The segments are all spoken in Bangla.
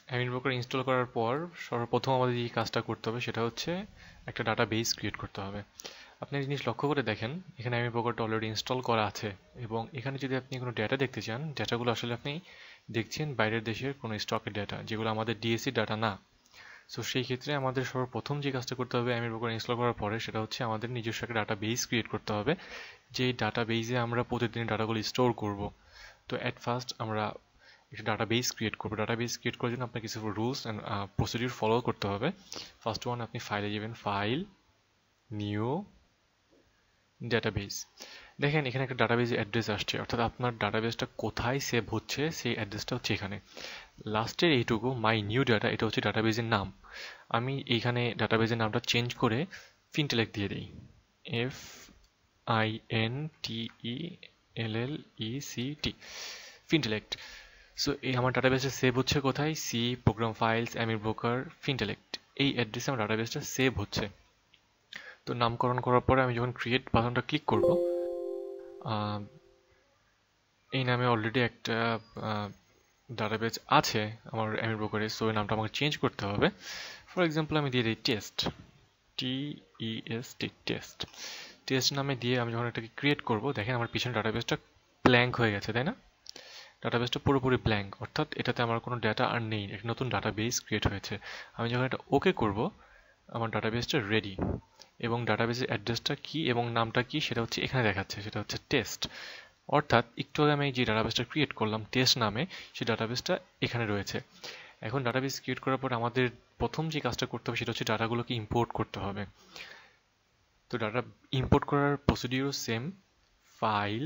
অ্যামিনভোকার ইনস্টল করার পর সর্বপ্রথম আমাদের যে কাজটা করতে হবে সেটা হচ্ছে একটা ডাটাবেস ক্রিয়েট করতে হবে। আপনি একটা জিনিস লক্ষ্য করে দেখেন, এখানে অ্যামিনভোকারটা অলরেডি ইনস্টল করা আছে এবং এখানে যদি আপনি কোনো ডেটা দেখতে চান, ডেটাগুলো আসলে আপনি দেখছেন বাইরের দেশের কোনো স্টকের ডেটা, যেগুলো আমাদের ডিএসসি ডাটা না। সো সেই ক্ষেত্রে আমাদের সর্বপ্রথম যে কাজটা করতে হবে অ্যামিনভোকার ইনস্টল করার পরে সেটা হচ্ছে আমাদের নিজস্ব একটা ডাটাবেস ক্রিয়েট করতে হবে, যে ডাটাবেসে আমরা প্রতিদিন ডাটাগুলো স্টোর করব। তো অ্যাট ফার্স্ট আমরা একটা ডাটাবেস ক্রিয়েট করবো। ডাটাবেস ক্রিয়েট করার জন্য আপনার কিছু রুলস অ্যান্ড প্রসিডিউর ফলো করতে হবে। ফার্স্ট ওয়ান, আপনি ফাইলে যাবেন, ফাইল, নিউ, ডাটাবেস। দেখেন এখানে একটা ডাটাবেস অ্যাড্রেস আসছে, অর্থাৎ আপনার ডাটাবেসটা কোথায় সেভ হচ্ছে সেই অ্যাড্রেসটা হচ্ছে এখানে। লাস্টের এইটুকু মাই নিউ ডাটা, এটা হচ্ছে ডাটাবেসের নাম। আমি এইখানে ডাটাবেসের নামটা চেঞ্জ করে ফিনটেলেক্ট দিয়ে দিই, FINTELLECT, ফিনটেলেক্ট। সো এই আমার ডাটাবেসটা সেভ হচ্ছে কোথায়, সি, প্রোগ্রাম ফাইলস, অ্যামিনভোকার, ফিনটেলেক্ট, এই অ্যাড্রেসে আমার ডাটাবেসটা সেভ হচ্ছে। তো নামকরণ করার পরে আমি যখন ক্রিয়েট বাটনটা ক্লিক করব, এই নামে অলরেডি একটা ডাটাবেস আছে আমার অ্যামিনভোকারে, সো এই নামটা আমাকে চেঞ্জ করতে হবে। ফর এক্সাম্পল আমি দিয়ে দিই টেস্ট, TEST, টেস্ট। টেস্ট নামে দিয়ে আমি যখন এটাকে ক্রিয়েট করব, দেখেন আমার পিছনে ডাটাবেসটা ব্ল্যাঙ্ক হয়ে গেছে, তাই না? ডাটাবেসটা পুরোপুরি ব্ল্যাঙ্ক, অর্থাৎ এটাতে আমার কোনো ডাটা আর নেই, একটা নতুন ডাটাবেস ক্রিয়েট হয়েছে। আমি যখন এটা ওকে করব, আমার ডাটাবেসটা রেডি এবং ডাটাবেসের অ্যাড্রেসটা কি এবং নামটা কি সেটা হচ্ছে এখানে দেখাচ্ছে, সেটা হচ্ছে টেস্ট। অর্থাৎ একটু আগে আমি যে ডাটাবেসটা ক্রিয়েট করলাম টেস্ট নামে, সেই ডাটাবেসটা এখানে রয়েছে। এখন ডাটাবেস ক্রিয়েট করার পর আমাদের প্রথম যে কাজটা করতে হবে সেটা হচ্ছে ডাটাগুলোকে ইম্পোর্ট করতে হবে। তো ডাটা ইম্পোর্ট করার procedure same, file,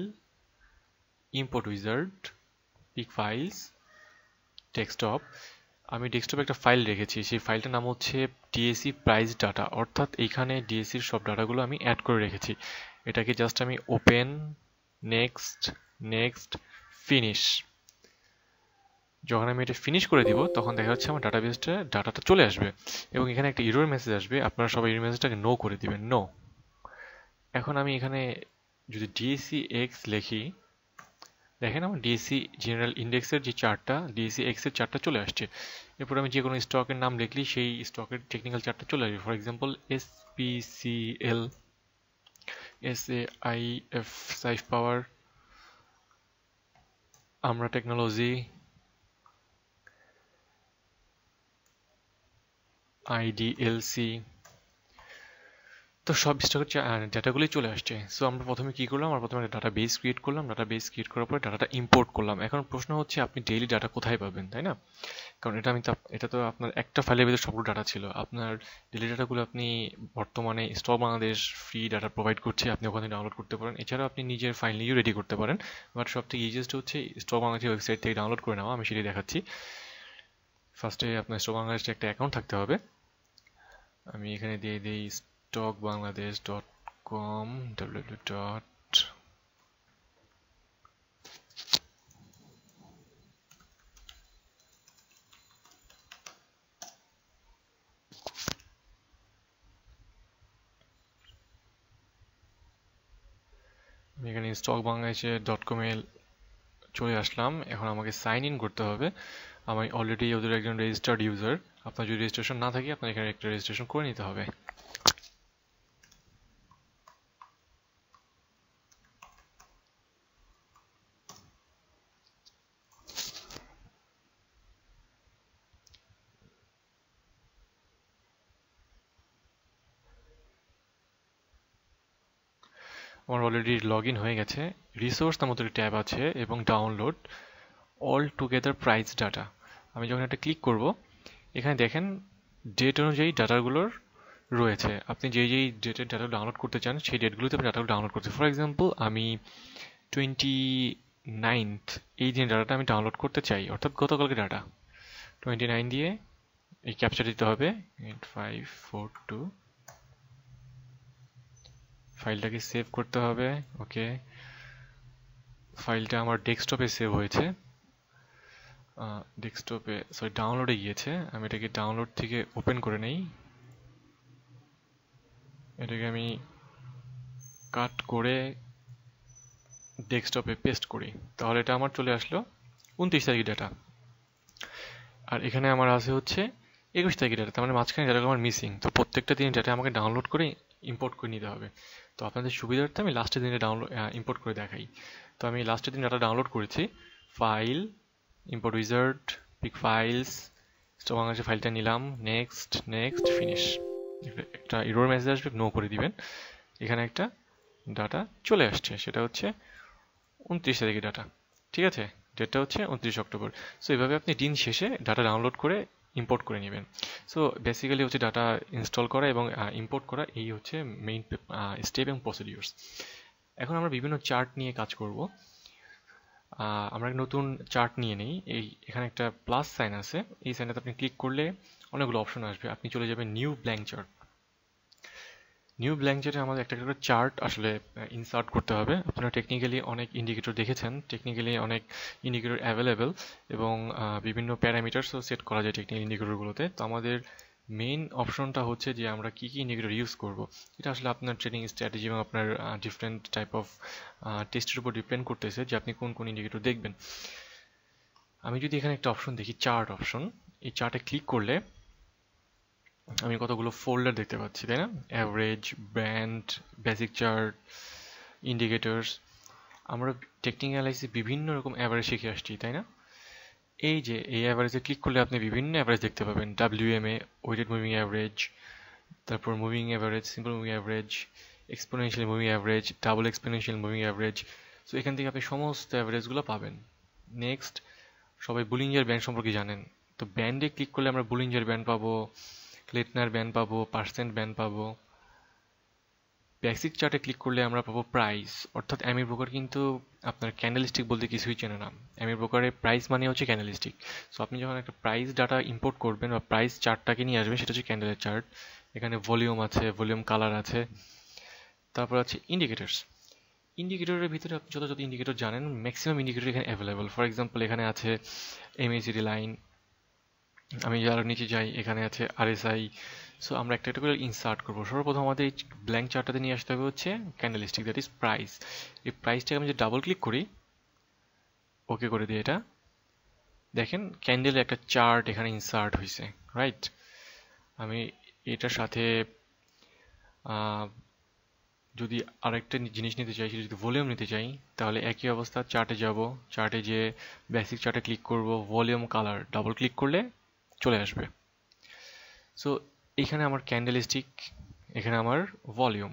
import wizard, pick files, desktop. আমি ডেস্কটপে একটা ফাইল রেখেছি, সেই ফাইলটার নাম হচ্ছে ডিএসসি প্রাইস ডাটা, অর্থাৎ এইখানে ডিএসসির সব ডাটাগুলো আমি অ্যাড করে রেখেছি। এটাকে জাস্ট আমি ওপেন, নেক্সট, নেক্সট, ফিনিশ। যখন আমি এটা ফিনিশ করে দিব তখন দেখা যাচ্ছে আমার ডাটাবেসটা ডাটাটা চলে আসবে এবং এখানে একটা এরর মেসেজ আসবে, আপনারা সবাই এরর মেসেজটাকে নো করে দিবেন, নো। এখন আমি এখানে যদি ডিএসসি এক্স লিখি, দেখেন আমার ডিএসসি জেনারেল ইন্ডেক্সের যে চার্টটা, ডিএসসি এক্স এর চার্টটা চলে আসছে। এরপর আমি যে কোনো স্টকের নাম লিখলি সেই স্টকের টেকনিক্যাল চার্টটা চলে আসবে। For example SPCL, SAIF, Saif power, আমরা টেকনোলজি, IDLC। তো সব স্টকের ডাটাগুলোই চলে আসছে। সো আমরা প্রথমে কি করলাম, আমরা প্রথমে ডাটা বেস ক্রিয়েট করলাম, ডাটা বেস ক্রিয়েট করার পরে ডাটাটা ইম্পোর্ট করলাম। এখন প্রশ্ন হচ্ছে আপনি ডেইলি ডাটা কোথায় পাবেন, তাই না? কারণ এটা তো আপনার একটা ফাইলের ভিতরে সবগুলো ডাটা ছিল। আপনার ডেইলি ডাটাগুলো আপনি বর্তমানে stock Bangladesh free data provide করছে, আপনি ওখানে ডাউনলোড করতে পারেন। এছাড়াও আপনি নিজের ফাইল নিজেও রেডি করতে পারেন, বাট সব থেকে ইজিয়েস্ট হচ্ছে স্টক বাংলাদেশের ওয়েবসাইট থেকে ডাউনলোড করে নেওয়া। আমি সেটাই দেখাচ্ছি। ফার্স্টে আপনার স্টক বাংলাদেশে একটা অ্যাকাউন্ট থাকতে হবে। আমি এখানে দিয়ে দিই stockbangladesh.com, www. আমি এখানে stockbangladesh.com এ চলে আসলাম। এখন আমাকে সাইন ইন করতে হবে। আমি অলরেডি ওদের একজন রেজিস্টার্ড ইউজার। আপনার যদি রেজিস্ট্রেশন না থাকে আপনার এখানে একটা রেজিস্ট্রেশন করে নিতে হবে। আমার অলরেডি লগ ইন হয়ে গেছে। রিসোর্স নামক একটা ট্যাব আছে এবং download all together price data. আমি যখন এটা ক্লিক করব, এখানে দেখেন ডেট অনুযায়ী ডাটাগুলোর রয়েছে। আপনি যেই ডেটের ডাটা ডাউনলোড করতে চান সেই ডেটগুলোতে আপনি ডাটাগুলো ডাউনলোড করতে। ফর এক্সাম্পল আমি 29th এই দিনের ডাটাটা আমি ডাউনলোড করতে চাই, অর্থাৎ গতকালকে ডাটা। 29 দিয়ে এই ক্যাপচা দিতে হবে, 8542। ফাইলটাকে সেভ করতে হবে। ওকে, ফাইলটা আমার ডেস্কটপে সেভ হয়েছে, ডেস্কটপে সরি ডাউনলোডে গিয়েছে। আমি এটাকে ডাউনলোড থেকে ওপেন করে নেই, এটাকে আমি কাট করে ডেস্কটপে পেস্ট করি, তাহলে এটা আমার চলে আসলো 29 তারিখ ডাটা। আর এখানে আমার আছে হচ্ছে 21 তারিখের ডাটা, তার মানে মাঝখানে ডাটাগুলো আমার মিসিং। তো প্রত্যেকটা দিনের ডাটা আমাকে ডাউনলোড করে ইম্পোর্ট করে নিতে হবে। তো আপনাদের সুবিধার্থে আমি লাস্টের দিনে ইম্পোর্ট করে দেখাই। তো আমি লাস্টের দিন ডাটা ডাউনলোড করেছি। File, import wizard, pick files, stock বাংলাদেশের ফাইলটা নিলাম, নেক্সট নেক্সট ফিনিশ। একটা এরর মেসেজ আসবে, নো করে দিবেন। এখানে একটা ডাটা চলে আসছে, সেটা হচ্ছে 29 তারিখের ডাটা। ঠিক আছে, ডেটটা হচ্ছে 29 অক্টোবর। সো এইভাবে আপনি দিন শেষে ডাটা ডাউনলোড করে ইম্পোর্ট করে নেবেন। সো বেসিক্যালি হচ্ছে ডাটা ইনস্টল করা এবং ইম্পোর্ট করা, এই হচ্ছে মেইন স্টেপ এবং প্রসিডিউরস। এখন আমরা বিভিন্ন চার্ট নিয়ে কাজ করব। আমরা নতুন চার্ট নিয়ে নিই। এখানে একটা প্লাস সাইন আছে, এই সাইনটাতে আপনি ক্লিক করলে অনেকগুলো অপশন আসবে। আপনি চলে যাবেন new blank chart. New blank চার্টে আমাদের একটা একটা চার্ট আসলে ইনসার্ট করতে হবে। আপনারা টেকনিক্যালি অনেক ইন্ডিকেটর দেখেছেন, টেকনিক্যালি অনেক ইন্ডিকেটর অ্যাভেলেবেল এবং বিভিন্ন প্যারামিটারসও সেট করা যায় টেকনিক্যাল ইন্ডিকেটরগুলোতে। তো আমাদের মেইন অপশনটা হচ্ছে যে আমরা কি কি ইন্ডিকেটর ইউজ করব। এটা আসলে আপনার ট্রেডিং স্ট্র্যাটেজি এবং আপনার ডিফারেন্ট টাইপ অফ টেস্টের উপর ডিপেন্ড করতেছে যে আপনি কোন কোন ইন্ডিকেটর দেখবেন। আমি যদি এখানে একটা অপশন দেখি, চার্ট অপশন, এই চার্টে ক্লিক করলে আমি কতগুলো ফোল্ডার দেখতে পাচ্ছি, তাই না? Average, band, basic chart, indicators. আমরা টেকনিক্যাল অ্যানালাইসিসে বিভিন্ন রকম অ্যাভারেজ শিখে আসছি, তাই না? এই যে এই অ্যাভারেজে ক্লিক করলে আপনি বিভিন্ন অ্যাভারেজ দেখতে পাবেন। WMA, ওয়েটেড মুভিং অ্যাভারেজ, তারপর moving average, simple moving average, exponential moving average, double exponential moving average. So এখান থেকে আপনি সমস্ত অ্যাভারেজগুলো পাবেন। নেক্সট, সবাই বুলিঞ্জার ব্যান্ড সম্পর্কে জানেন। তো ব্যান্ডে ক্লিক করলে আমরা বুলিঞ্জার ব্যান্ড পাবো, ক্লেটনার ব্যান্ড পাবো, পার্সেন্ট ব্যান্ড পাবো। বেসিক চার্টে ক্লিক করলে আমরা পাবো প্রাইস, অর্থাৎ অ্যামি ব্রোকার কিন্তু আপনার ক্যান্ডেলস্টিক বলতে কিছুই চেনে না। অ্যামি ব্রোকারের প্রাইস মানে হচ্ছে ক্যান্ডেলস্টিক। সো আপনি যখন একটা প্রাইস ডাটা ইম্পোর্ট করবেন বা প্রাইস চার্টটাকে নিয়ে আসবেন, সেটা হচ্ছে ক্যান্ডেলের চার্ট। এখানে ভলিউম আছে, ভলিউম কালার আছে, তারপর আছে ইন্ডিকেটরস। ইন্ডিকেটরের ভিতরে আপনি যত যত ইন্ডিকেটর জানেন, ম্যাক্সিমাম ইন্ডিকেটর এখানে অ্যাভেলেবল। ফর এক্সাম্পল এখানে আছে MACD লাইন, আমি যারা নিচে যাই এখানে আছে RSI। সো আমরা একটা একটা করে ইনসার্ট করবো। সর্বপ্রথম আমাদের এই ব্ল্যাঙ্ক চার্টটাতে নিয়ে আসতে হবে হচ্ছে ক্যান্ডেলস্টিক, দ্যাট ইজ প্রাইস। এই প্রাইসটাকে আমি যদি ডাবল ক্লিক করি, ওকে করে দিই, এটা দেখেন ক্যান্ডেলের একটা চার্ট এখানে ইনসার্ট হয়েছে, রাইট? আমি এটার সাথে যদি আরেকটা জিনিস নিতে চাই, সেটা যদি ভলিউম নিতে চাই, তাহলে একই অবস্থা, চার্টে যাব, চার্টে যে বেসিক চার্টে ক্লিক করব, ভলিউম কালার ডাবল ক্লিক করলে চলে আসবে। সো এখানে আমার ক্যান্ডেলস্টিক, এখানে আমার ভলিউম,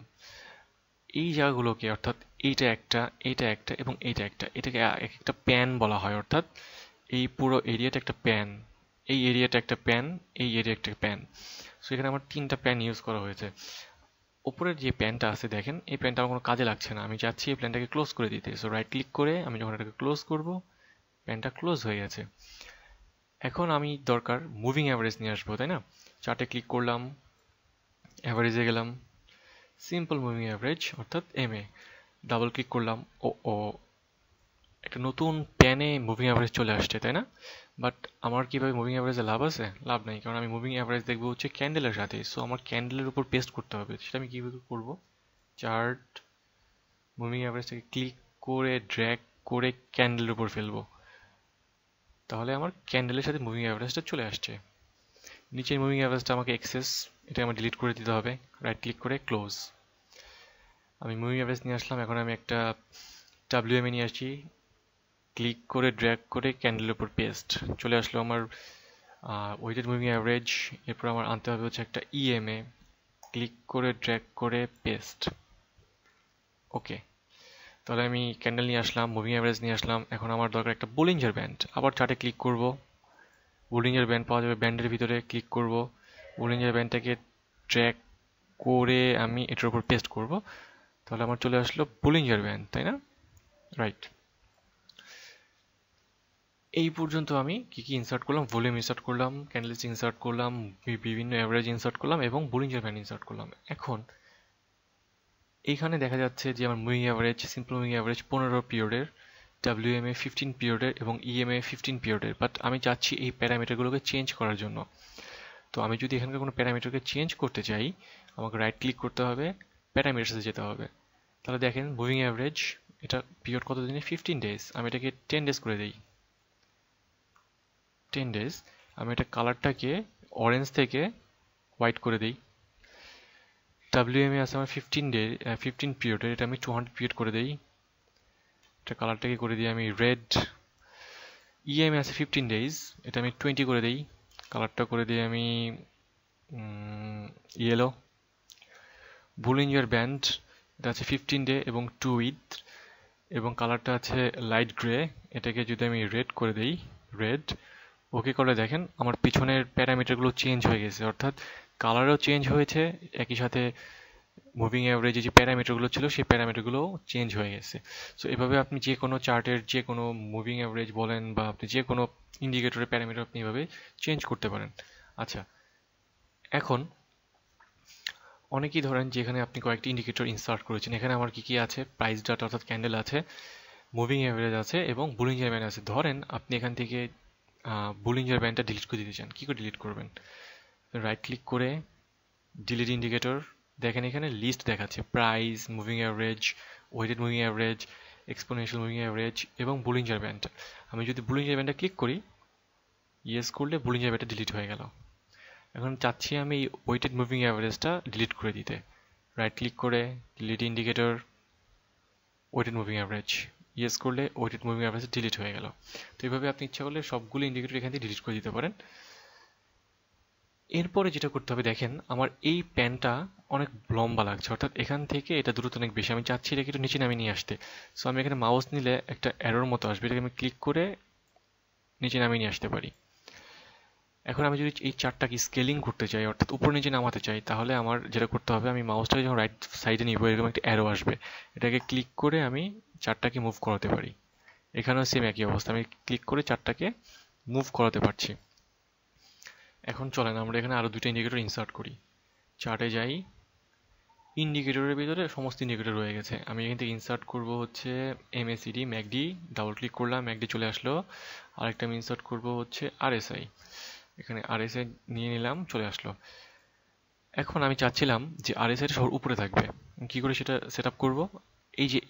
এই জায়গাগুলোকে, অর্থাৎ এইটা একটা, এইটা একটা এবং এইটা একটা, এটাকে এক একটা প্যান বলা হয়। অর্থাৎ এই পুরো এরিয়াটা একটা প্যান, এই এরিয়াটা একটা প্যান, এই এরিয়া একটা প্যান। সো এখানে আমার তিনটা প্যান ইউজ করা হয়েছে। উপরের যে প্যানটা আছে দেখেন, এই প্যানটা আমার কোনো কাজে লাগছে না, আমি চাচ্ছি এই প্যানটাকে ক্লোজ করে দিতে। সো রাইট ক্লিক করে আমি যখন এটাকে ক্লোজ করব, প্যানটা ক্লোজ হয়ে গেছে। এখন আমি দরকার মুভিং অ্যাভারেজ নিয়ে আসবো, তাই না? চার্টে ক্লিক করলাম, অ্যাভারেজে গেলাম, সিম্পল মুভিং অ্যাভারেজ অর্থাৎ MA, ডাবল ক্লিক করলাম, ও একটা নতুন প্যানে মুভিং অ্যাভারেজ চলে আসছে, তাই না? বাট আমার কিভাবে মুভিং অ্যাভারেজে লাভ আছে? লাভ নাই, কারণ আমি মুভিং অ্যাভারেজ দেখবো হচ্ছে ক্যান্ডেলের সাথে। সো আমার ক্যান্ডেলের উপর পেস্ট করতে হবে। সেটা আমি কীভাবে করবো? চার্ট, মুভিং অ্যাভারেজটাকে ক্লিক করে ড্র্যাগ করে ক্যান্ডেলের উপর ফেলবো, তাহলে আমার ক্যান্ডেলের সাথে মুভিং অ্যাভারেজটা চলে আসছে। নিচের মুভিং অ্যাভারেজটা আমাকে এক্সেস, এটা আমার ডিলিট করে দিতে হবে। রাইট ক্লিক করে ক্লোজ। আমি মুভিং অ্যাভারেজ নিয়ে আসলাম, এখন আমি একটা WMA নিয়ে আসছি, ক্লিক করে ড্র্যাগ করে ক্যান্ডেলের উপর পেস্ট, চলে আসলো আমার ওয়েটেড মুভিং অ্যাভারেজ। এরপর আমার আনতে হবে হচ্ছে একটা EMA, ক্লিক করে ড্র্যাগ করে পেস্ট, ওকে। তাহলে আমি ক্যান্ডেল নিয়ে আসলাম, মুভিং অ্যাভারেজ নিয়ে আসলাম। এখন আমার দরকার একটা বোলিঞ্জার ব্যান্ড। আবার চার্টে ক্লিক করব, বোলিঞ্জার ব্যান্ড পাওয়া যাবে, ব্যান্ডের ভিতরে ক্লিক করব, বোলিঞ্জার ব্যান্ডটাকে ড্র্যাগ করে আমি এটার উপর পেস্ট করব, তাহলে আমার চলে আসলো বোলিঞ্জার ব্যান্ড, তাই না? রাইট। এই পর্যন্ত আমি কি কি ইনসার্ট করলাম? ভলিউম ইনসার্ট করলাম, ক্যান্ডেলস্টিক ইনসার্ট করলাম, বিভিন্ন অ্যাভারেজ ইনসার্ট করলাম এবং বোলিঞ্জার ব্যান্ড ইনসার্ট করলাম। এখন এইখানে দেখা যাচ্ছে যে আমার moving average, simple moving average 15 পিরিয়ডের, WMA 15 পিরিয়ডের এবং EMA 15 পিরিয়ডের। বাট আমি চাচ্ছি এই প্যারামিটারগুলোকে চেঞ্জ করার জন্য। তো আমি যদি এখানকার কোনো প্যারামিটারকে চেঞ্জ করতে চাই, আমাকে রাইট ক্লিক করতে হবে, প্যারামিটারসে যেতে হবে। তাহলে দেখেন মুভিং অ্যাভারেজ, এটা পিরিয়ড কত দিনে? 15 ডেজ। আমি এটাকে 10 ডেজ করে দিই, 10 ডেজ। আমি এটা কালারটাকে অরেঞ্জ থেকে হোয়াইট করে দিই। WM এ আছে আমার 15 পিরিয়ডের, এটা আমি 200 পিরিয়ড করে দিই। এটা কালারটাকে করে দিই আমি রেড। EM এ আছে 15 ডেজ, এটা আমি 20 করে দিই। কালারটা করে দিই আমি ইয়েলো। বুলিঞ্জার ব্যান্ড, এটা আছে 15 ডে এবং 2 উইথ, এবং কালারটা আছে লাইট গ্রে। এটাকে যদি আমি রেড করে দিই, রেড, ওকে করলে দেখেন আমার পিছনের প্যারামিটারগুলো চেঞ্জ হয়ে গেছে, অর্থাৎ কালারও চেঞ্জ হয়েছে, একই সাথে মুভিং অ্যাভারেজে যে প্যারামিটারগুলো ছিল সেই প্যারামিটারগুলো চেঞ্জ হয়ে গেছে। সো এভাবে আপনি যে কোনো চার্টের যে কোনো মুভিং অ্যাভারেজ বলেন বা আপনি যে কোনো ইন্ডিকেটরের প্যারামিটার আপনি এভাবে চেঞ্জ করতে পারেন। আচ্ছা, এখন অনেকেই ধরেন যে এখানে আপনি কয়েকটি ইন্ডিকেটর ইনসার্ট করেছেন, এখানে আমার কি কি আছে, প্রাইস ডাটা অর্থাৎ ক্যান্ডেল আছে, মুভিং অ্যাভারেজ আছে এবং বুলিঞ্জার ব্যান্ড আছে। ধরেন আপনি এখান থেকে বুলিঞ্জার ব্যান্ডটা ডিলিট করে দিতে চান, কি করে ডিলিট করবেন? রাইট ক্লিক করে ডিলিট ইন্ডিকেটর, দেখেন এখানে লিস্ট দেখাচ্ছে price, moving average, weighted moving average, exponential moving average এবং বুলিঞ্জার ব্যান্ড। আমি যদি বুলিঞ্জার ব্যান্ডটা ক্লিক করি, ইয়েস করলে বুলিঞ্জার ব্যান্ডটা ডিলিট হয়ে গেল। এখন চাচ্ছি আমি এই ওয়েটেড মুভিং অ্যাভারেজটা ডিলিট করে দিতে, রাইট ক্লিক করে delete indicator, weighted moving average, yes করলে ওয়েটেড মুভিং অ্যাভারেজ ডিলিট হয়ে গেল। তো এইভাবে আপনি ইচ্ছা করলে সবগুলো ইন্ডিকেটর এখান থেকে ডিলিট করে দিতে পারেন। এরপরে যেটা করতে হবে, দেখেন আমার এই প্যানটা অনেক লম্বা লাগছে, অর্থাৎ এখান থেকে এটা দূরত্ব অনেক বেশি, আমি চাচ্ছি এটাকে একটু নিচে নামিয়ে নিয়ে আসতে। সো আমি এখানে মাউস নিলে একটা অ্যারোর মতো আসবে, এটাকে আমি ক্লিক করে নিচে নামিয়ে নিয়ে আসতে পারি। এখন আমি যদি এই চার্টটাকে স্কেলিং করতে চাই, অর্থাৎ উপর নিচে নামাতে চাই, তাহলে আমার যেটা করতে হবে, আমি মাউসটাকে যখন রাইট সাইডে নিব এরকম একটা অ্যারো আসবে, এটাকে ক্লিক করে আমি চার্টটাকে মুভ করাতে পারি। এখানেও সেম একই অবস্থা, আমি ক্লিক করে চার্টটাকে মুভ করাতে পারছি। এখন চলেন আমরা এখানে আরো দুটো ইন্ডিকেটর ইনসার্ট করি। চার্টে যাই, ইন্ডিকেটরের ভিতরে সমস্ত ইন্ডিকেটর রয়ে গেছে। আমি এখান থেকে ইনসার্ট করব হচ্ছে MACD, ম্যাকডি, ডাবল ক্লিক করলাম, ম্যাকডি চলে আসলো। আরেকটা আমি ইনসার্ট করব হচ্ছে RSI, এখানে RSI নিয়ে নিলাম, চলে আসলো। এখন আমি চাচ্ছিলাম যে RSI সবার উপরে থাকবে, কি করে সেটা সেট আপ করবো?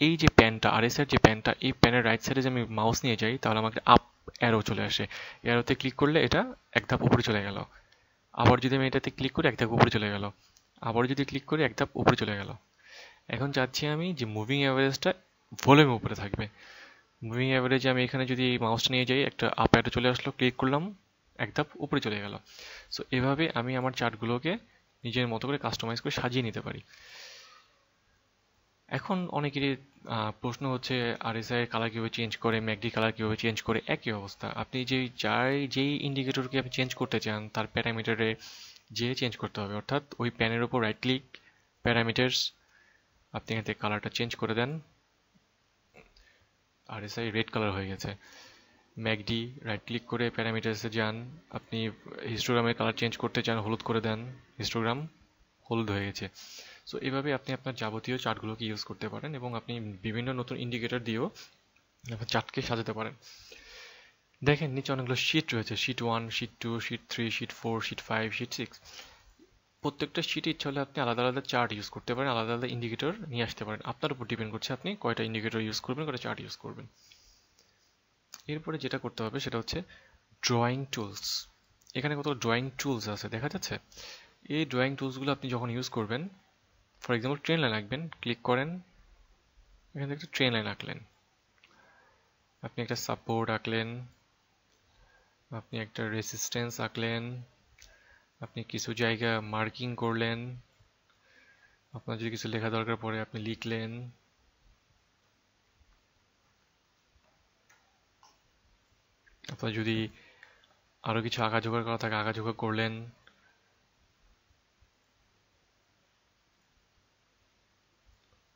এই যে প্যানটা, RSI যে প্যানটা, এই প্যানের রাইট সাইডে যে আমি মাউস নিয়ে যাই, তাহলে আমাকে আপ অ্যারো চলে আসে, অ্যারোতে ক্লিক করলে এটা এক ধাপ উপরে চলে গেল। আবার যদি আমি এটাতে ক্লিক করি এক ধাপ উপরে চলে গেল, আবার যদি ক্লিক করি এক ধাপ উপরে চলে গেল। এখন চাচ্ছি আমি যে মুভিং অ্যাভারেজটা ভলিউম উপরে থাকবে। মুভিং অ্যাভারেজে আমি এখানে যদি মাউসটা নিয়ে যাই, একটা আপ অ্যারো চলে আসলো, ক্লিক করলাম, এক ধাপ উপরে চলে গেল। সো এভাবে আমি আমার চার্টগুলোকে নিজের মতো করে কাস্টমাইজ করে সাজিয়ে নিতে পারি। এখন অনেকেরই প্রশ্ন হচ্ছে RSI কালার কিভাবে চেঞ্জ করে, ম্যাকডি কালার কিভাবে চেঞ্জ করে। একই অবস্থা, আপনি যেই ইন্ডিকেটরকে আপনি চেঞ্জ করতে চান তার প্যারামিটারে যে চেঞ্জ করতে হবে, অর্থাৎ ওই প্যানের উপর রাইট ক্লিক, প্যারামিটার্স, আপনি এখান থেকে কালারটা চেঞ্জ করে দেন। RSI রেড কালার হয়ে গেছে। ম্যাকডি, রাইট ক্লিক করে প্যারামিটার্সে যান, আপনি হিস্টোগ্রামের কালার চেঞ্জ করতে চান, হলুদ করে দেন, হিস্টোগ্রাম হলুদ হয়ে গেছে। সো এভাবে আপনি আপনার যাবতীয় চার্টগুলোকে ইউজ করতে পারেন এবং আপনি বিভিন্ন নতুন ইন্ডিকেটর দিয়েও আপনার চার্টকে সাজাতে পারেন। দেখেন নিচে অনেকগুলো শিট রয়েছে, sheet 1, sheet 2, sheet 3, sheet 4, sheet 5, sheet 6। প্রত্যেকটা শিটে ইচ্ছা হলে আপনি আলাদা আলাদা চার্ট ইউজ করতে পারেন, আলাদা আলাদা ইন্ডিকেটর নিয়ে আসতে পারেন। আপনার উপর ডিপেন্ড করছে আপনি কয়টা ইন্ডিকেটর ইউজ করবেন, কয়টা চার্ট ইউজ করবেন। এরপরে যেটা করতে হবে সেটা হচ্ছে ড্রয়িং টুলস। এখানে কত ড্রয়িং টুলস আছে দেখা যাচ্ছে। এই ড্রয়িং টুলসগুলো আপনি যখন ইউজ করবেন, ফর এক্সাম্পল ট্রেন লাইন আঁকবেন, ক্লিক করেন, এখানে একটা ট্রেন লাইন আঁকলেন, আপনি একটা সাপোর্ট আঁকলেন, আপনি একটা রেসিস্ট্যান্স আঁকলেন, আপনি কিছু জায়গা মার্কিং করলেন, আপনার যদি কিছু লেখা দরকার পড়ে আপনি লিখলেন, আপনার যদি আরো কিছু আঁকাঝোঁকা করা থাকে আঁকাঝোঁকা করলেন।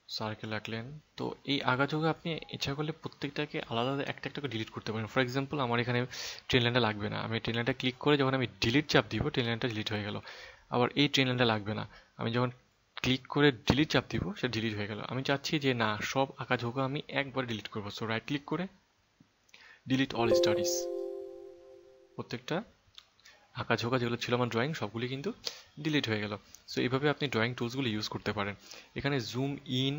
সার্কেল আঁকলেন। তো এই আঁকাঝোঁকা আপনি ইচ্ছা করলে প্রত্যেকটাকে আলাদা আলাদা একটা একটা করে ডিলিট করতে পারেন। ফর এক্সাম্পল আমার এখানে ট্রেন লাইনটা লাগবে না, আমি ট্রেন লাইনটা ক্লিক করে যখন আমি ডিলিট চাপ দিব ট্রেন লাইনটা ডিলিট হয়ে গেল। আবার এই ট্রেন লাইনটা লাগবে না, আমি যখন ক্লিক করে ডিলিট চাপ দিব সেটা ডিলিট হয়ে গেল। আমি চাচ্ছি যে না, সব আঁকাঝোঁকা আমি একবার ডিলিট করবো। সো রাইট ক্লিক করে ডিলিট অল স্টাডিজ, প্রত্যেকটা আঁকাঝোঁকা যেগুলো ছিল আমার ড্রয়িং সবগুলি কিন্তু ডিলিট হয়ে গেল। সো এইভাবে আপনি ড্রয়িং টুলসগুলো ইউজ করতে পারেন। এখানে জুম ইন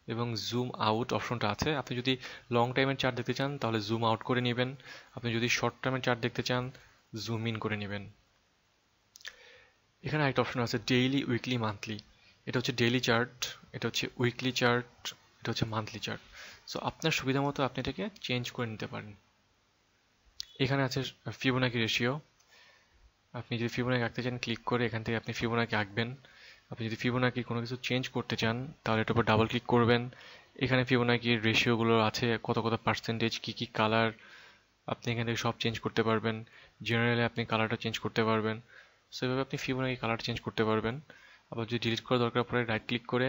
এবং জুম আউট অপশনটা আছে। আপনি যদি লং টাইমের চার্ট দেখতে চান তাহলে জুম আউট করে নেবেন, আপনি যদি শর্ট টার্মের চার্ট দেখতে চান জুম ইন করে নেবেন। এখানে একটা অপশন আছে ডেইলি, উইকলি, মান্থলি। এটা হচ্ছে ডেইলি চার্ট, এটা হচ্ছে উইকলি চার্ট, এটা হচ্ছে মান্থলি চার্ট। সো আপনার সুবিধা মতো আপনি এটাকে চেঞ্জ করে নিতে পারেন। এখানে আছে ফিবোনাকি রেশিও। আপনি যদি ফিবোনাকি আঁকতে চান, ক্লিক করে এখান থেকে আপনি ফিবোনাকি আঁকবেন। আপনি যদি ফিবোনাকি কোনো কিছু চেঞ্জ করতে চান তাহলে এটার উপর ডাবল ক্লিক করবেন। এখানে ফিবোনাকির রেশিওগুলো আছে, কত কত পার্সেন্টেজ, কি কি কালার, আপনি এখান থেকে সব চেঞ্জ করতে পারবেন। জেনারেলি আপনি কালারটা চেঞ্জ করতে পারবেন। সো এভাবে আপনি ফিবোনাকি কালার চেঞ্জ করতে পারবেন। আবার যদি ডিলিট করা দরকার পড়ে রাইট ক্লিক করে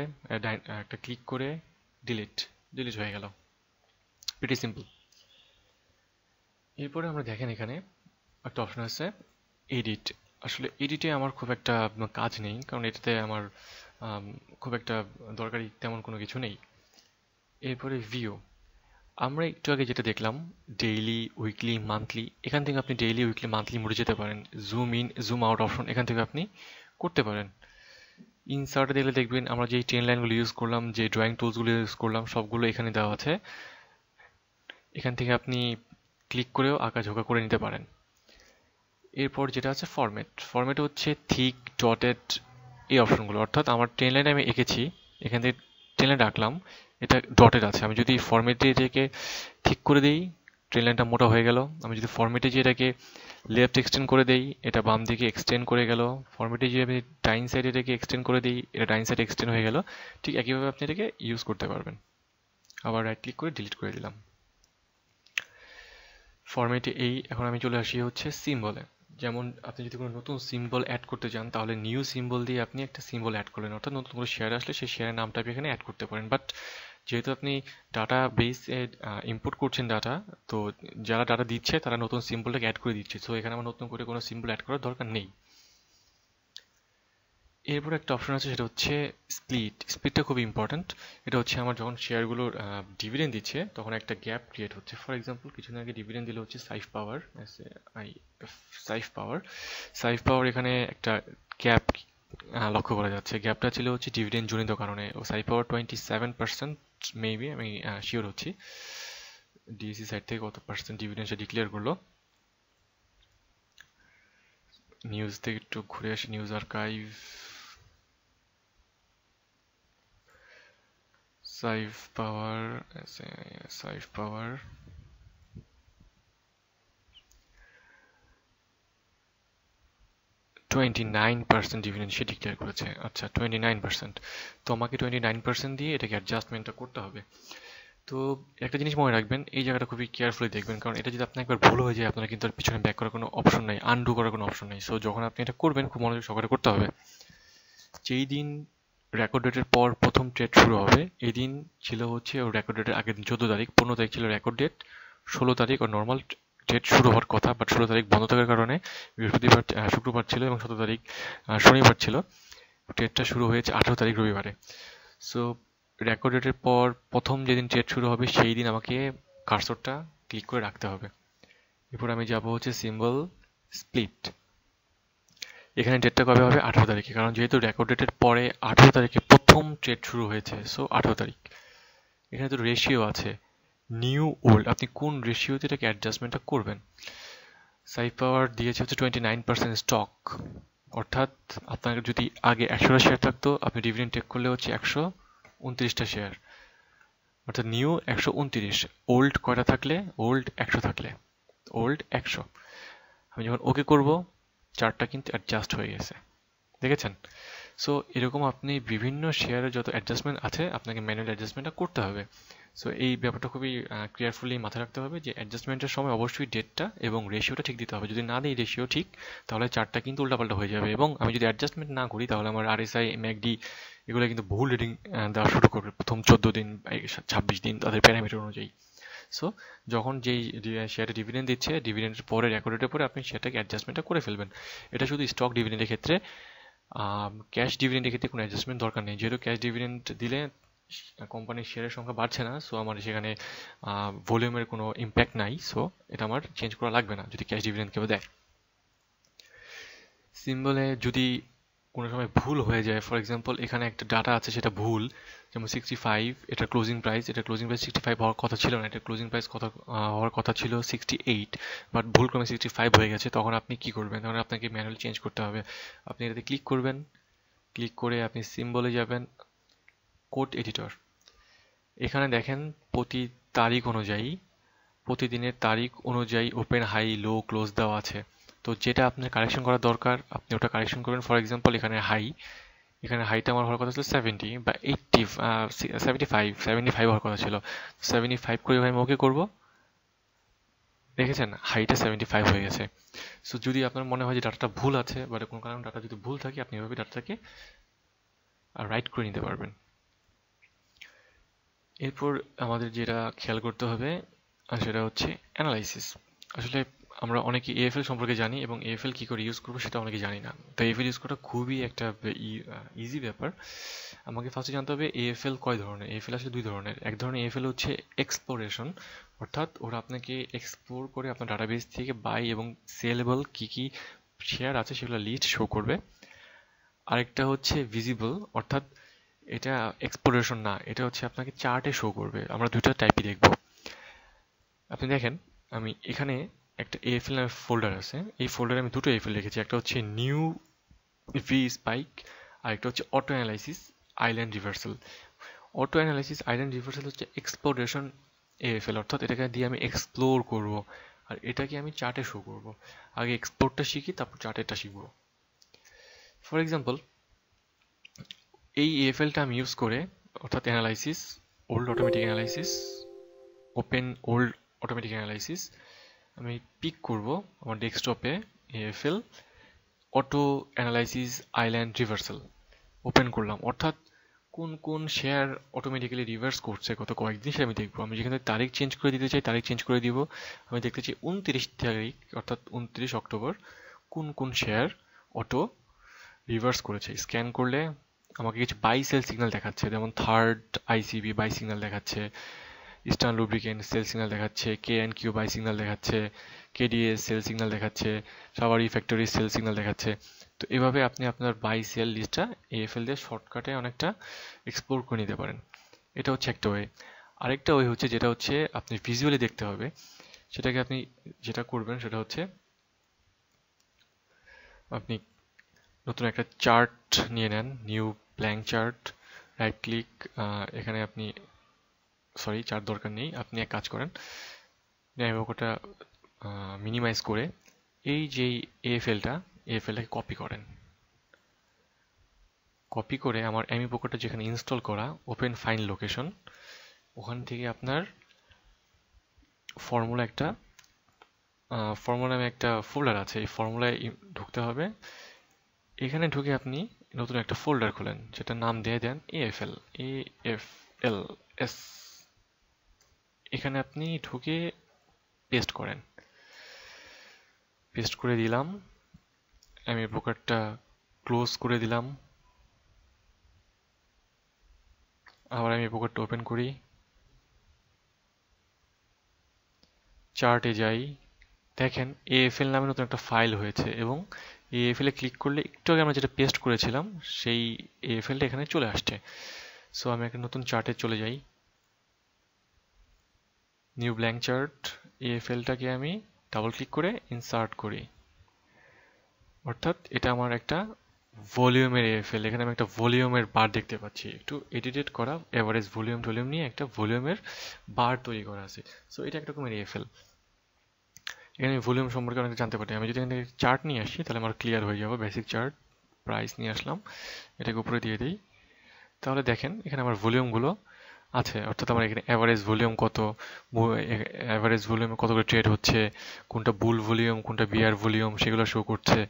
একটা ক্লিক করে ডিলিট হয়ে গেল। Pretty simple. এরপরে আমরা দেখেন এখানে একটা অপশন আছে এডিট। আসলে এডিটে আমার খুব একটা কাজ নেই, কারণ এটাতে আমার খুব একটা দরকারি তেমন কোনো কিছু নেই। এরপরে ভিউ। আমরা একটু আগে যেটা দেখলাম ডেইলি, উইকলি, মান্থলি, এখান থেকে আপনি ডেইলি, উইকলি, মান্থলি মোডে যেতে পারেন। Zoom in, zoom out option এখান থেকে আপনি করতে পারেন। ইনসার্টে দেখলে দেখবেন আমরা যে ট্রেন লাইনগুলো ইউজ করলাম, যে ড্রয়িং টুলসগুলো ইউজ করলাম, সবগুলো এখানে দেওয়া আছে। এখান থেকে আপনি ক্লিক করেও আঁকাঝোঁকা করে নিতে পারেন। এরপর যেটা আছে ফরম্যাট। ফরম্যাট হচ্ছে থিক, ডটেড, এই অপশনগুলো। অর্থাৎ আমার ট্রেন লাইনে আমি এঁকেছি, এখান থেকে ট্রেন লাইন আঁকলাম, এটা ডটেড আছে। আমি যদি ফরম্যাটে এটাকে ঠিক করে দিই, ট্রেন লাইনটা মোটা হয়ে গেল। আমি যদি ফরম্যাটে যে এটাকে লেফট এক্সটেন্ড করে দেই, এটা বাম দিকে এক্সটেন্ড করে গেল। ফরম্যাটে যে আমি ডাইন সাইডে এটাকে এক্সটেন্ড করে দিই, এটা ডাইন সাইডে এক্সটেন্ড হয়ে গেল। ঠিক একইভাবে আপনি এটাকে ইউজ করতে পারবেন। আবার রাইট ক্লিক করে ডিলিট করে দিলাম। ফরম্যাটে এই। এখন আমি চলে আসি হচ্ছে সিম্বলে। যেমন আপনি যদি কোনো নতুন সিম্বল অ্যাড করতে চান তাহলে নিউ সিম্বল দিয়ে আপনি একটা সিম্বল অ্যাড করলেন, অর্থাৎ নতুন কোনো শেয়ার আসলে সেই শেয়ারের নামটা আপনি এখানে অ্যাড করতে পারেন। বাট যেহেতু আপনি ডাটা বেসে ইনপুট করছেন ডাটা, তো যারা ডাটা দিচ্ছে তারা নতুন সিম্বলটাকে অ্যাড করে দিচ্ছে। সো এখানে আমার নতুন করে কোনো সিম্বল অ্যাড করার দরকার নেই। এরপর একটা অপশন আছে, সেটা হচ্ছে স্প্লিট। স্প্লিটটা খুব ইম্পর্ট্যান্ট। এটা হচ্ছে আমার যখন শেয়ারগুলোর ডিভিডেন্ড দিচ্ছে তখন একটা গ্যাপ ক্রিয়েট হচ্ছে। ফর এক্সাম্পল কিছুদিন আগে ডিভিডেন্ড দিল হচ্ছে সাইফ পাওয়ার, সাইফ পাওয়ার এখানে একটা গ্যাপ লক্ষ্য করা যাচ্ছে। গ্যাপটা ছিল হচ্ছে ডিভিডেন্ড জনিত কারণে। ও সাইফ পাওয়ার 27% মেবি, আমি শিওর হচ্ছি। ডিএসি সাইড থেকে কত পার্সেন্ট ডিভিডেন্ড সে ডিক্লেয়ার করলো। নিউজ থেকে একটু ঘুরে আসি, নিউজ আর্কাইভ। সাইফ পাওয়ার, সাইফ পাওয়ার 29% ডিভিডেন্ড সে ডিক্লেয়ার করেছে। আচ্ছা 29%। তো আমাকে 29% দিয়ে এটাকে অ্যাডজাস্টমেন্টটা করতে হবে। তো একটা জিনিস মনে রাখবেন, এই জায়গাটা খুবই কেয়ারফুলি দেখবেন, কারণ এটা যদি আপনার একবার ভুল হয়ে যায় আপনার কিন্তু আর পিছনে ব্যাক করার কোনো অপশন নেই, আনডু করার কোনো অপশন নেই। সো যখন আপনি এটা করবেন খুব মনোযোগ সহকারে করতে হবে। যেই দিন রেকর্ড ডেটের পর প্রথম ট্রেড শুরু হবে, এই দিন ছিল হচ্ছে ওর রেকর্ড ডেটের আগের দিন 14 তারিখ। 15 তারিখ ছিল রেকর্ড ডেট, 16 তারিখ ওর নর্মাল ডেট শুরু হওয়ার কথা, বাট 16 তারিখ বন্ধ থাকার কারণে বৃহস্পতিবার, শুক্রবার ছিল এবং 17 তারিখ শনিবার ছিল। ট্রেডটা শুরু হয়েছে 18 তারিখ রবিবারে। সো রেকর্ড ডেটের পর প্রথম যেদিন ট্রেড শুরু হবে সেই দিন আমাকে কার্সরটা ক্লিক করে রাখতে হবে। এরপর আমি যাব হচ্ছে সিম্বল স্প্লিট। এখানে ডেটটা কবে হবে? 18 তারিখে, কারণ যেহেতু রেকর্ড ডেটের পরে 18 তারিখে প্রথম ট্রেড শুরু হয়েছে। সো 18 তারিখ। এখানে তো রেশিও আছে, নিউ ওল্ড, আপনি কোন রেশিওতে এটাকে অ্যাডজাস্টমেন্টটা করবেন। সাইফ পাওয়ার দিয়েছে হচ্ছে 29% স্টক, অর্থাৎ আপনার যদি আগে 100টা শেয়ার থাকতো, আপনি ডিভিডেন্ড টেক করলে হচ্ছে 129টা শেয়ার, অর্থাৎ নিউ 129, ওল্ড কয়টা থাকলে? ওল্ড 100 থাকলে, ওল্ড 100। আমি যখন ওকে করব চার্টটা কিন্তু অ্যাডজাস্ট হয়ে গেছে, দেখেছেন? সো এরকম আপনি বিভিন্ন শেয়ারের যত অ্যাডজাস্টমেন্ট আছে আপনাকে ম্যানুয়াল অ্যাডজাস্টমেন্টটা করতে হবে। সো এই ব্যাপারটা খুবই কেয়ারফুলি মাথায় রাখতে হবে যে অ্যাডজাস্টমেন্টের সময় অবশ্যই ডেটটা এবং রেশিওটা ঠিক দিতে হবে। যদি না দিই রেশিও ঠিক, তাহলে চার্টটা কিন্তু উল্টাপাল্টা হয়ে যাবে। এবং আমি যদি অ্যাডজাস্টমেন্ট না করি তাহলে আমার আরএসআই, ম্যাকডি এগুলো কিন্তু ভুল রিডিং দেওয়া শুরু করবে প্রথম 14 দিন, 26 দিন তাদের প্যারামিটার অনুযায়ী। সো যখন যেই শেয়ারটা ডিভিডেন্ড দিচ্ছে, ডিভিডেন্ডের পরে রেকর্ডের পরে আপনি সেটাকে অ্যাডজাস্টমেন্টটা করে ফেলবেন। এটা শুধু স্টক ডিভিডেন্ডের ক্ষেত্রে। ক্যাশ ডিভিডেন্ডের ক্ষেত্রে কোনো অ্যাডজাস্টমেন্ট দরকার নেই, যেহেতু ক্যাশ ডিভিডেন্ড দিলে কোম্পানির শেয়ারের সংখ্যা বাড়ছে না। সো আমার সেখানে ভলিউমের কোনো ইম্প্যাক্ট নাই। সো এটা আমার চেঞ্জ করা লাগবে না যদি ক্যাশ ডিভিডেন্ড কেউ দেয়। সিম্বলে যদি কোনো সময় ভুল হয়ে যায়, ফর এক্সাম্পল এখানে একটা ডাটা আছে সেটা ভুল, যেমন 65, এটা ক্লোজিং প্রাইস, 65 হওয়ার কথা ছিল না, এটা ক্লোজিং প্রাইস হওয়ার কথা ছিল 68, বাট ভুল ক্রমে 65 হয়ে গেছে। তখন আপনি কি করবেন? তখন আপনাকে ম্যানুয়ালি চেঞ্জ করতে হবে। আপনি এটাতে ক্লিক করবেন, ক্লিক করে আপনি সিম্বলে যাবেন, কোড এডিটর। এখানে দেখেন প্রতি তারিখ অনুযায়ী, প্রতিদিনের তারিখ অনুযায়ী ওপেন, হাই, লো, ক্লোজ দেওয়া আছে। তো যেটা আপনার কারেকশন করা দরকার আপনি ওটা কারেকশন করবেন। ফর এক্সাম্পল এখানে হাইটা আমার হওয়ার কথা ছিল 70 বা 80, 75 হওয়ার কথা ছিল, 75 করে আমি ওকে করবো। দেখেছেন হাইটা 75 হয়ে গেছে। সো যদি আপনার মনে হয় যে ডাটাটা ভুল আছে বা কোনো কারণে ডাটা যদি ভুল থাকে, আপনি এভাবে ডাটাটাকে রাইট করে নিতে পারবেন। এরপর আমাদের যেটা খেয়াল করতে হবে সেটা হচ্ছে অ্যানালাইসিস। আসলে আমরা অনেকে এএফএল সম্পর্কে জানি এবং এএফএল কি করে ইউজ করবো সেটা অনেকে জানি না। তো এএফএল ইউজ করা খুবই একটা ইজি ব্যাপার। আমাকে ফার্স্টে জানতে হবে এএফএল কয় ধরনের। এএফএল আসলে দুই ধরনের। এক ধরনের এএফএল হচ্ছে এক্সপ্লোরেশন, অর্থাৎ ওরা আপনাকে এক্সপ্লোর করে আপনার ডাটাবেস থেকে বাই এবং সেলেবল কি কি শেয়ার আছে সেগুলো লিস্ট শো করবে। আরেকটা হচ্ছে ভিজিবল, অর্থাৎ এটা এক্সপ্লোরেশন না, এটা হচ্ছে আপনাকে চার্টে শো করবে। আমরা দুইটা টাইপই দেখব। আপনি দেখেন আমি এখানে একটা এএফএল নামের ফোল্ডার আছে, এই ফোল্ডারে আমি দুটো এএফএল রেখেছি। একটা হচ্ছে নিউ ভি স্পাইক, আর একটা হচ্ছে auto analysis island reversal. Auto analysis island reversal হচ্ছে এক্সপ্লোরেশন এএফএল, অর্থাৎ এটাকে দিয়ে আমি এক্সপ্লোর করব, আর এটাকে আমি চার্টে শো করব। আগে এক্সপ্লোরটা শিখি, তারপর চার্টেরটা শিখব। ফর এক্সাম্পল এই এএফএলটা আমি ইউজ করে, অর্থাৎ analysis, old automatic analysis, open old automatic analysis, আমি পিক করব আমার ডেস্কটপে AFL auto analysis island reversal open করলাম। অর্থাৎ কোন কোন শেয়ার অটোমেটিক্যালি রিভার্স করছে গত কয়েকদিন সেটা আমি দেখবো। আমি যেখানে তারিখ চেঞ্জ করে দিতে চাই তারিখ চেঞ্জ করে দিব। আমি দেখতে চাই 29 তারিখ অর্থাৎ 29 অক্টোবর কোন কোন শেয়ার অটো রিভার্স করেছে। স্ক্যান করলে আমাকে কিছু বাই সেল সিগন্যাল দেখাচ্ছে, যেমন থার্ড আইসিবি বাই সিগন্যাল দেখাচ্ছে, ইস্টার্ন লুব্রিকেন্ট সেল সিগন্যাল দেখাচ্ছে, কে অ্যান্ড কিউ বাই সিগন্যাল দেখাচ্ছে, কেডিএস সেল সিগন্যাল দেখাচ্ছে, সাভারি ফ্যাক্টরি সেল সিগন্যাল দেখাচ্ছে। তো এভাবে আপনি আপনার বাই সেল লিস্টটা এএফএল দিয়ে শর্টকাটে অনেকটা এক্সপ্লোর করে নিতে পারেন। এটা হচ্ছে একটা ওয়ে। আরেকটা ওয়ে হচ্ছে যেটা হচ্ছে আপনি ভিজুয়ালি দেখতে হবে, সেটাকে আপনি যেটা করবেন সেটা হচ্ছে আপনি নতুন একটা চার্ট নিয়ে নেন, new blank chart, right click, এখানে আপনি চার্ট দরকার নেই, আপনি এক কাজ করেন, ওটা মিনিমাইজ করে এই যে এএফএলটাকে কপি করেন। কপি করে আমার এমি পোকোটা যেখানে ইনস্টল করা, ওপেন ফাইল লোকেশন, ওখান থেকে আপনার ফর্মুলা নামে একটা ফোল্ডার আছে, এই ফর্মুলায় ঢুকতে হবে। এখানে ঢুকে আপনি নতুন একটা ফোল্ডার খোলেন, যেটা নাম দিয়ে দেন AFL এখানে আপনি ঢুকে পেস্ট করেন। পেস্ট করে দিলাম, আমি ব্রোকারটা ক্লোজ করে দিলাম। আবার আমি ব্রোকারটা ওপেন করি, চার্টে যাই, দেখেন AFL নামে নতুন একটা ফাইল হয়েছে এবং AFL এ ক্লিক করলে একটু আগে আমরা যেটা পেস্ট করেছিলাম সেই AFLটা এখানে চলে আসছে। সো আমি একটা নতুন চার্টে চলে যাই, নিউ ব্ল্যাঙ্ক চার্ট, AFLটাকে আমি ডাবল ক্লিক করে ইনসার্ট করি। অর্থাৎ এটা আমার একটা ভলিউমের AFL, এখানে আমি একটা ভলিউমের বার দেখতে পাচ্ছি, একটু এডিটেড করা, এভারেজ ভলিউম নিয়ে একটা ভলিউমের বার তৈরি করা আছে। সো এটা একটা রকমের AFL। এখানে ভলিউম সম্পর্কে অনেক জানতে পারি। আমি যদি এখানে চার্ট নিয়ে আসি তাহলে আমার ক্লিয়ার হয়ে যাবে। বেসিক চার্ট, প্রাইস নিয়ে আসলাম, এটাকে উপরে দিয়ে দিই, তাহলে দেখেন এখানে আমার ভলিউমগুলো আছে। অর্থাৎ আমার এখানে অ্যাভারেজ ভলিউম কত, অ্যাভারেজ ভলিউমে কত করে ট্রেড হচ্ছে, কোনটা বুল ভলিউম কোনটা বিয়ার ভলিউম সেগুলো শো করছে।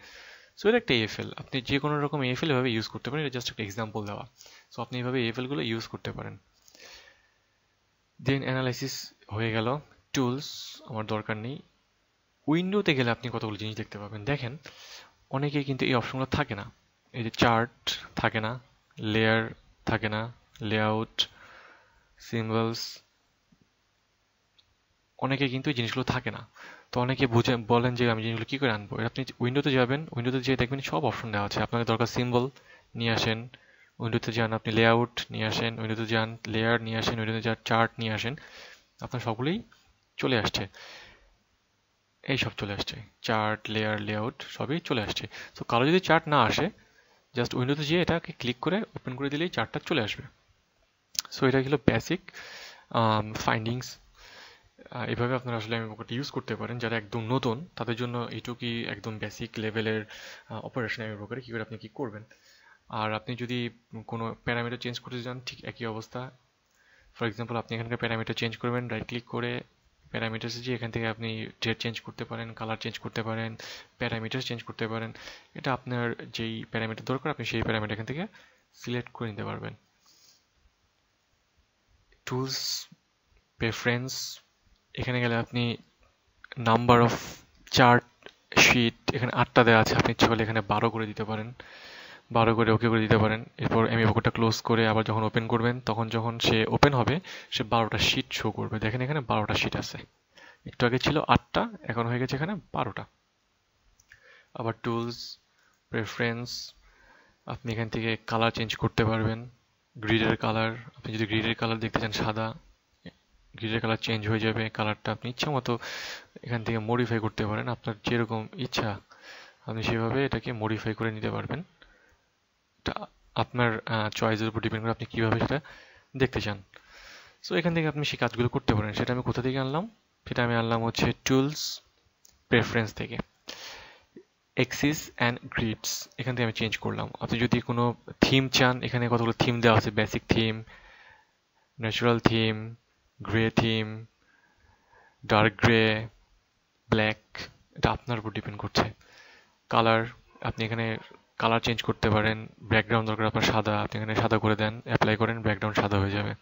সো এটা একটা AFL, আপনি যে কোনো রকম AFL এভাবে ইউজ করতে পারেন, এটা জাস্ট একটা এক্সাম্পল দেওয়া। সো আপনি এভাবে AFL গুলো ইউজ করতে পারেন। দেন অ্যানালাইসিস হয়ে গেল। টুলস আমার দরকার নেই। উইন্ডোতে গেলে আপনি কতগুলো জিনিস দেখতে পাবেন। দেখেন অনেকেই কিন্তু এই অপশনগুলো থাকে না, এই যে চার্ট থাকে না, লেয়ার থাকে না, লেআউট, সিম্বলস, অনেকে কিন্তু এই জিনিসগুলো থাকে না। তো অনেকে বলেন যে আমি জিনিসগুলো কি করে আনবো, আপনি উইন্ডোতে যাবেন, উইন্ডোতে যেয়ে দেখবেন সব অপশন দেওয়া আছে। আপনাকে দরকার সিম্বল নিয়ে আসেন, উইন্ডোতে যান, আপনি লেআউট নিয়ে আসেন, উইন্ডোতে যান, লেয়ার নিয়ে আসেন, উইন্ডোতে যান, চার্ট নিয়ে আসেন, আপনার সবগুলোই চলে আসছে। এই সব চলে আসছে, চার্ট, লেয়ার, লেআউট সবই চলে আসছে। তো কারো যদি চার্ট না আসে, জাস্ট উইন্ডোতে যেয়ে এটাকে ক্লিক করে ওপেন করে দিলেই চার্টটা চলে আসবে। সো এটা হলো বেসিক ফাইন্ডিংস। এভাবে আপনারা আসলে এমএমওটা ইউজ করতে পারেন। যারা একদম নতুন তাদের জন্য এইটুকুই একদম বেসিক লেভেলের অপারেশন এমএমও কি করে আপনি কি করবেন। আর আপনি যদি কোনো প্যারামিটার চেঞ্জ করতে চান, ঠিক একই অবস্থা। ফর এক্সাম্পল, আপনি এখানকার প্যারামিটার চেঞ্জ করবেন, রাইট ক্লিক করে প্যারামিটার্সে যে এখান থেকে আপনি ডেট চেঞ্জ করতে পারেন, কালার চেঞ্জ করতে পারেন, প্যারামিটার চেঞ্জ করতে পারেন। এটা আপনার যেই প্যারামিটার দরকার আপনি সেই প্যারামিটার এখান থেকে সিলেক্ট করে নিতে পারবেন। টুলস, প্রেফারেন্স, এখানে গেলে আপনি নাম্বার অফ চার্ট শিট, এখানে 8টা দেওয়া আছে, আপনি ইচ্ছা করলে এখানে 12 করে দিতে পারেন, 12 করে ওকে করে দিতে পারেন। এরপর এমএমওটা ক্লোজ করে আবার যখন ওপেন করবেন, তখন যখন সে ওপেন হবে সে 12টা শিট শো করবে। দেখেন এখানে 12টা শিট আছে, একটু আগে ছিল 8টা, এখন হয়ে গেছে এখানে 12টা। আবার টুলস, প্রেফারেন্স, আপনি এখান থেকে কালার চেঞ্জ করতে পারবেন, গ্রিডের কালার। আপনি যদি গ্রিডের কালার দেখতে চান সাদা, গ্রিডের কালার চেঞ্জ হয়ে যাবে, কালারটা আপনি ইচ্ছা মতো এখান থেকে মডিফাই করতে পারেন। আপনার যেরকম ইচ্ছা আপনি সেভাবে এটাকে মডিফাই করে নিতে পারবেন। এটা আপনার চয়েসের উপর ডিপেন্ড করে আপনি কিভাবে সেটা দেখতে চান। সো এখান থেকে আপনি সেই কাজগুলো করতে পারেন। সেটা আমি কোথা থেকে আনলাম, সেটা আমি আনলাম হচ্ছে টুলস, প্রেফারেন্স থেকে। এক্সিস অ্যান্ড গ্রিডস এখান থেকে আমি চেঞ্জ করলাম। আপনি যদি কোনো থিম চান, এখানে কতগুলো থিম দেওয়া আছে, basic theme, natural theme, grey theme, dark grey, black, এটা আপনার উপর ডিপেন্ড করছে। কালার, আপনি এখানে কালার চেঞ্জ করতে পারেন। ব্যাকগ্রাউন্ড দরকার আপনার সাদা, আপনি এখানে সাদা করে দেন, অ্যাপ্লাই করেন, ব্যাকগ্রাউন্ড সাদা হয়ে যাবে।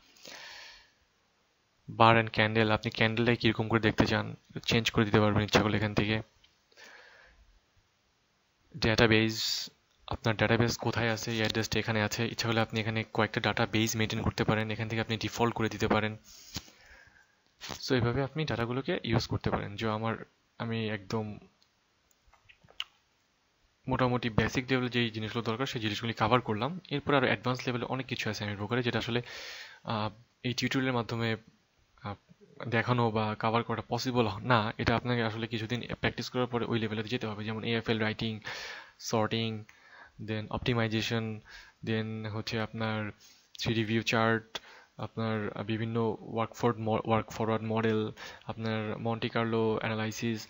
বার অ্যান্ড ক্যান্ডেল, আপনি ক্যান্ডেলটাই কিরকম করে দেখতে চান চেঞ্জ করে দিতে পারবেন ইচ্ছা করলে এখান থেকে। ডেটাবেজ, আপনার ডেটাবেস কোথায় আছে, এই অ্যাড্রেসটা এখানে আছে, ইচ্ছা করলে আপনি এখানে কয়েকটা ডাটা বেস মেনটেন করতে পারেন, এখান থেকে আপনি ডিফল্ট করে দিতে পারেন। সো এইভাবে আপনি ডাটাগুলোকে ইউজ করতে পারেন। যে আমি একদম মোটামুটি বেসিক লেভেলে যেই জিনিসগুলো দরকার সেই জিনিসগুলি কভার করলাম। এরপর আরও অ্যাডভান্স লেভেলে অনেক কিছু আছে আমি ব্রোকারে, যেটা আসলে এই টিউটোরিয়ালের মাধ্যমে আহ, দেখানো বা কভার করা পসিবল না। এটা আপনাকে আসলে কিছুদিন প্র্যাকটিস করার পরে ওই লেভেলে যেতে হবে। যেমন এএফএল রাইটিং, সর্টিং, দেন অপটিমাইজেশন, দেন হচ্ছে আপনার 3D ভিউ চার্ট, আপনার বিভিন্ন ওয়ার্ক ফরওয়ার্ড মডেল, আপনার মন্টি কার্লো অ্যানালাইসিস।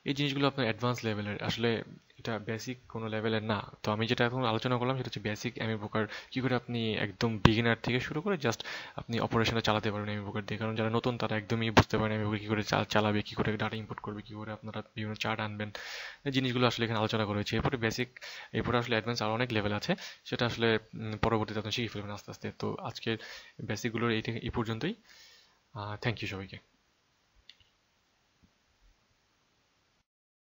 এই জিনিসগুলো আপনার অ্যাডভান্স লেভেলের, আসলে এটা বেসিক কোনো লেভেলের না। তো আমি যেটা এখন আলোচনা করলাম সেটা হচ্ছে বেসিক এমই পোকার, কি করে আপনি একদম বিগিনার থেকে শুরু করে জাস্ট আপনি অপারেশনটা চালাতে পারেন এমই পোকার দিয়ে। কারণ যারা নতুন তারা একদমই বুঝতে পারেন এমই পোকা কী করে চালাবে, কী করে ডাটা ইম্পোর্ট করবে, কী করে আপনারা বিভিন্ন চার্ট আনবেন, এই জিনিসগুলো আসলে এখানে আলোচনা করা হয়েছে। এরপরে বেসিক, এরপরে আসলে অ্যাডভান্স আরও অনেক লেভেল আছে, সেটা আসলে পরবর্তীতে আপনি শিখে ফেলবেন আস্তে আস্তে। তো আজকের বেসিকগুলোর এই পর্যন্তই। থ্যাংক ইউ সবাইকে।